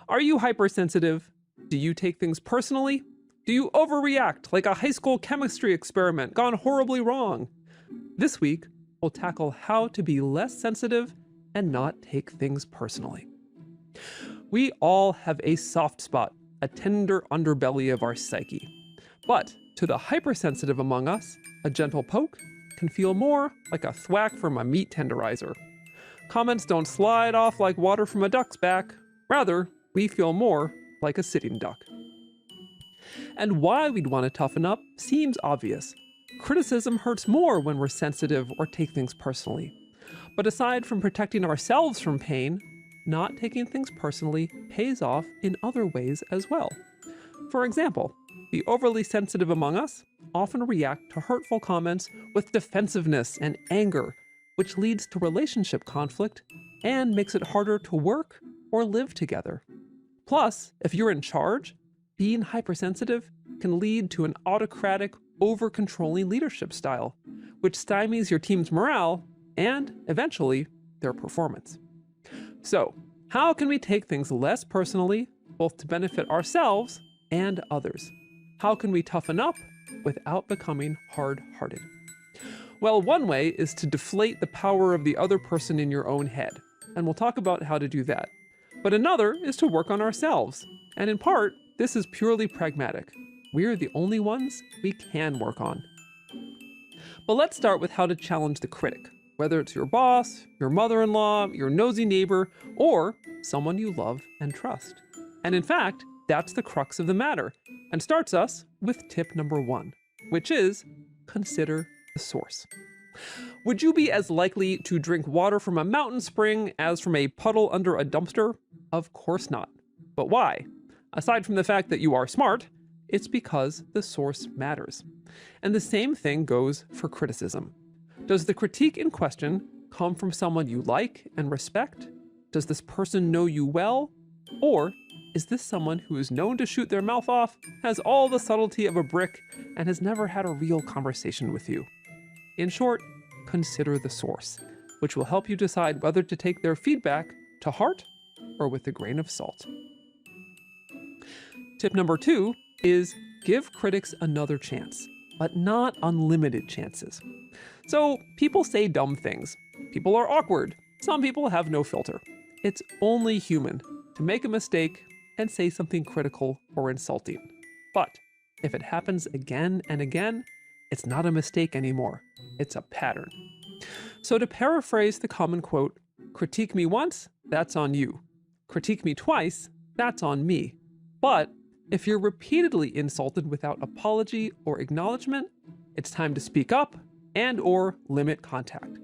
Are you hypersensitive? Do you take things personally? Do you overreact like a high school chemistry experiment gone horribly wrong? This week, we'll tackle how to be less sensitive and not take things personally. We all have a soft spot, a tender underbelly of our psyche. But to the hypersensitive among us, a gentle poke can feel more like a thwack from a meat tenderizer. Comments don't slide off like water from a duck's back. Rather, we feel more like a sitting duck. And why we'd want to toughen up seems obvious. Criticism hurts more when we're sensitive or take things personally. But aside from protecting ourselves from pain, not taking things personally pays off in other ways as well. For example, the overly sensitive among us often react to hurtful comments with defensiveness and anger, which leads to relationship conflict and makes it harder to work or live together. Plus, if you're in charge, being hypersensitive can lead to an autocratic, over-controlling leadership style, which stymies your team's morale and, eventually, their performance. So, how can we take things less personally, both to benefit ourselves and others? How can we toughen up without becoming hard-hearted? Well, one way is to deflate the power of the other person in your own head, and we'll talk about how to do that. But another is to work on ourselves, and in part, this is purely pragmatic. We're the only ones we can work on. But let's start with how to challenge the critic, whether it's your boss, your mother-in-law, your nosy neighbor, or someone you love and trust. And in fact, that's the crux of the matter, and starts us with tip number 1, which is consider the source. Would you be as likely to drink water from a mountain spring as from a puddle under a dumpster? Of course not. But why? Aside from the fact that you are smart, it's because the source matters. And the same thing goes for criticism. Does the critique in question come from someone you like and respect? Does this person know you well? Or is this someone who is known to shoot their mouth off, has all the subtlety of a brick, and has never had a real conversation with you? In short, consider the source, which will help you decide whether to take their feedback to heart or with a grain of salt. Tip number 2 is give critics another chance, but not unlimited chances. So people say dumb things. People are awkward. Some people have no filter. It's only human to make a mistake and say something critical or insulting. But if it happens again and again, it's not a mistake anymore. It's a pattern. So to paraphrase the common quote, critique me once, that's on you. Critique me twice, that's on me. But if you're repeatedly insulted without apology or acknowledgement, it's time to speak up and/or limit contact.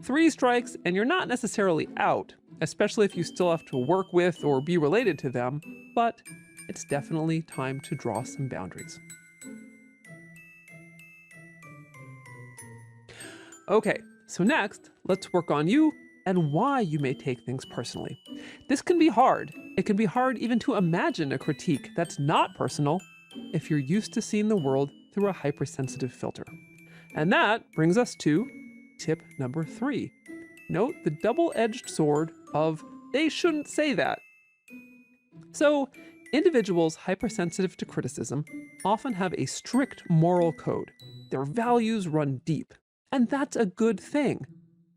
3 strikes and you're not necessarily out, especially if you still have to work with or be related to them, but it's definitely time to draw some boundaries. Okay, so next, let's work on you and why you may take things personally. This can be hard. It can be hard even to imagine a critique that's not personal if you're used to seeing the world through a hypersensitive filter. And that brings us to tip number 3. Note the double-edged sword of they shouldn't say that. So, individuals hypersensitive to criticism often have a strict moral code. Their values run deep, and that's a good thing.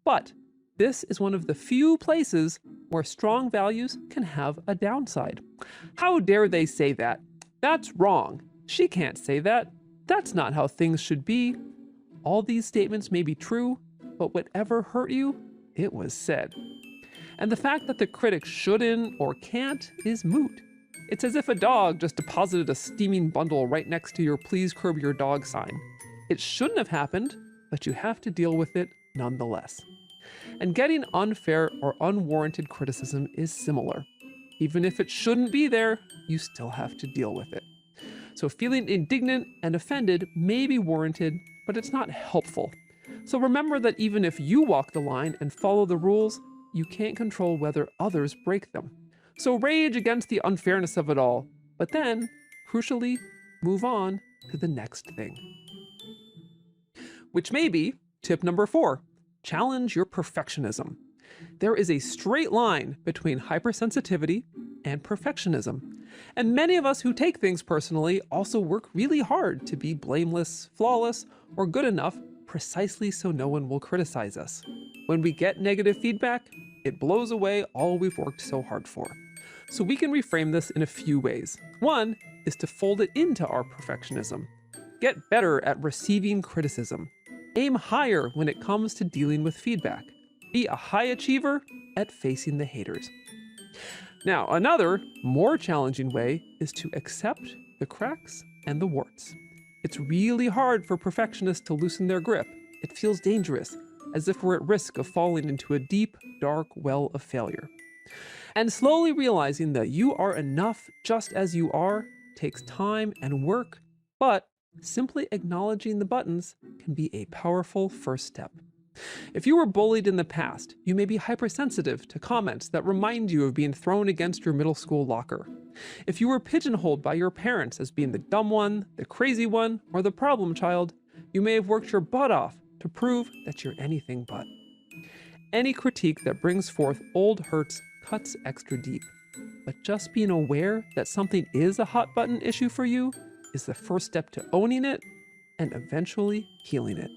But this is one of the few places where strong values can have a downside. How dare they say that? That's wrong. She can't say that. That's not how things should be. All these statements may be true, but whatever hurt you, it was said. And the fact that the critic shouldn't or can't is moot. It's as if a dog just deposited a steaming bundle right next to your "Please curb your dog" sign. It shouldn't have happened, but you have to deal with it nonetheless. And getting unfair or unwarranted criticism is similar. Even if it shouldn't be there, you still have to deal with it. So feeling indignant and offended may be warranted, but it's not helpful. So remember that even if you walk the line and follow the rules, you can't control whether others break them. So rage against the unfairness of it all, but then, crucially, move on to the next thing. Which may be Tip number 4, challenge your perfectionism. There is a straight line between hypersensitivity and perfectionism. And many of us who take things personally also work really hard to be blameless, flawless, or good enough precisely so no one will criticize us. When we get negative feedback, it blows away all we've worked so hard for. So we can reframe this in a few ways. One is to fold it into our perfectionism. Get better at receiving criticism. Aim higher when it comes to dealing with feedback. Be a high achiever at facing the haters. Now, another, more challenging way is to accept the cracks and the warts. It's really hard for perfectionists to loosen their grip. It feels dangerous, as if we're at risk of falling into a deep, dark well of failure. And slowly realizing that you are enough just as you are takes time and work, but simply acknowledging the buttons can be a powerful first step. If you were bullied in the past, you may be hypersensitive to comments that remind you of being thrown against your middle school locker. If you were pigeonholed by your parents as being the dumb one, the crazy one, or the problem child, you may have worked your butt off to prove that you're anything but. Any critique that brings forth old hurts cuts extra deep. But just being aware that something is a hot button issue for you is the first step to owning it and eventually healing it.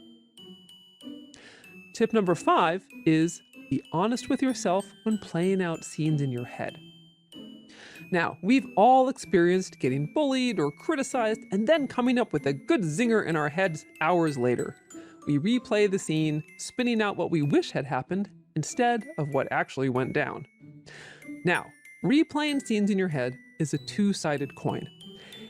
Tip number 5 is be honest with yourself when playing out scenes in your head. Now, we've all experienced getting bullied or criticized and then coming up with a good zinger in our heads hours later. We replay the scene, spinning out what we wish had happened instead of what actually went down. Now, replaying scenes in your head is a two-sided coin.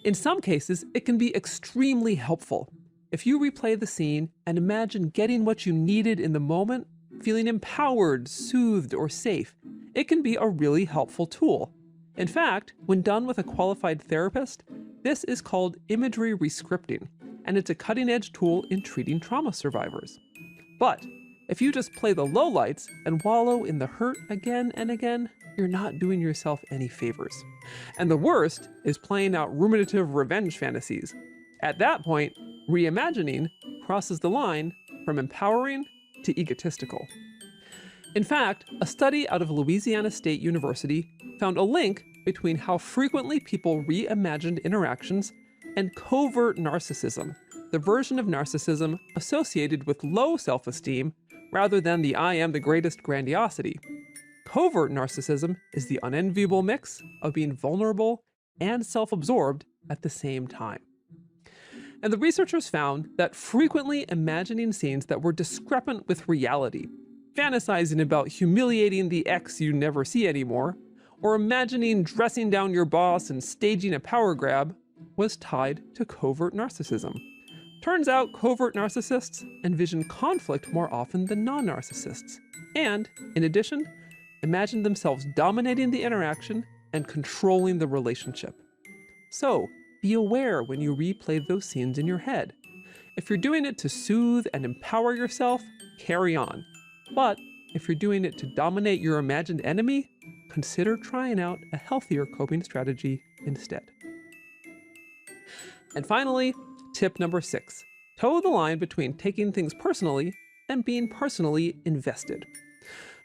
In some cases, it can be extremely helpful. If you replay the scene and imagine getting what you needed in the moment, feeling empowered, soothed, or safe, it can be a really helpful tool. In fact, when done with a qualified therapist, this is called imagery rescripting, and it's a cutting-edge tool in treating trauma survivors. But if you just play the lowlights and wallow in the hurt again and again, you're not doing yourself any favors. And the worst is playing out ruminative revenge fantasies. At that point, reimagining crosses the line from empowering to egotistical. In fact, a study out of Louisiana State University found a link between how frequently people reimagined interactions and covert narcissism, the version of narcissism associated with low self-esteem rather than the I am the greatest grandiosity. Covert narcissism is the unenviable mix of being vulnerable and self-absorbed at the same time. And the researchers found that frequently imagining scenes that were discrepant with reality, fantasizing about humiliating the ex you never see anymore, or imagining dressing down your boss and staging a power grab, was tied to covert narcissism. Turns out covert narcissists envision conflict more often than non-narcissists, and, in addition, imagine themselves dominating the interaction and controlling the relationship. So, be aware when you replay those scenes in your head. If you're doing it to soothe and empower yourself, carry on. But if you're doing it to dominate your imagined enemy, consider trying out a healthier coping strategy instead. And finally, tip number 6. Toe the line between taking things personally and being personally invested.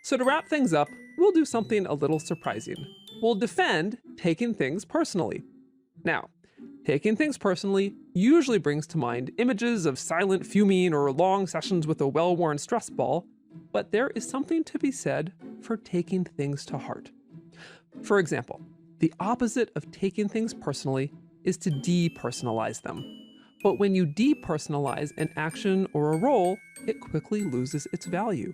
So to wrap things up, we'll do something a little surprising. We'll defend taking things personally. Now, taking things personally usually brings to mind images of silent fuming or long sessions with a well-worn stress ball, but there is something to be said for taking things to heart. For example, the opposite of taking things personally is to depersonalize them. But when you depersonalize an action or a role, it quickly loses its value.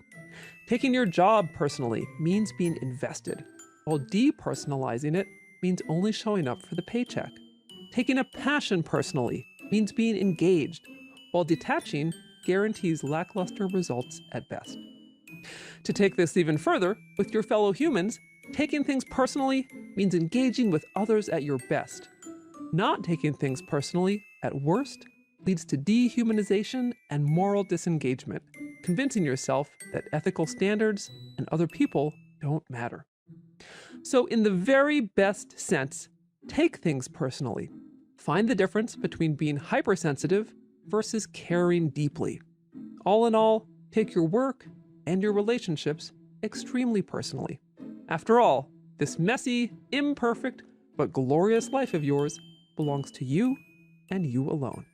Taking your job personally means being invested, while depersonalizing it means only showing up for the paycheck. Taking a passion personally means being engaged, while detaching guarantees lackluster results at best. To take this even further, with your fellow humans, taking things personally means engaging with others at your best. Not taking things personally, at worst, leads to dehumanization and moral disengagement, convincing yourself that ethical standards and other people don't matter. So in the very best sense, take things personally. Find the difference between being hypersensitive versus caring deeply. All in all, take your work and your relationships extremely personally. After all, this messy, imperfect, but glorious life of yours belongs to you and you alone.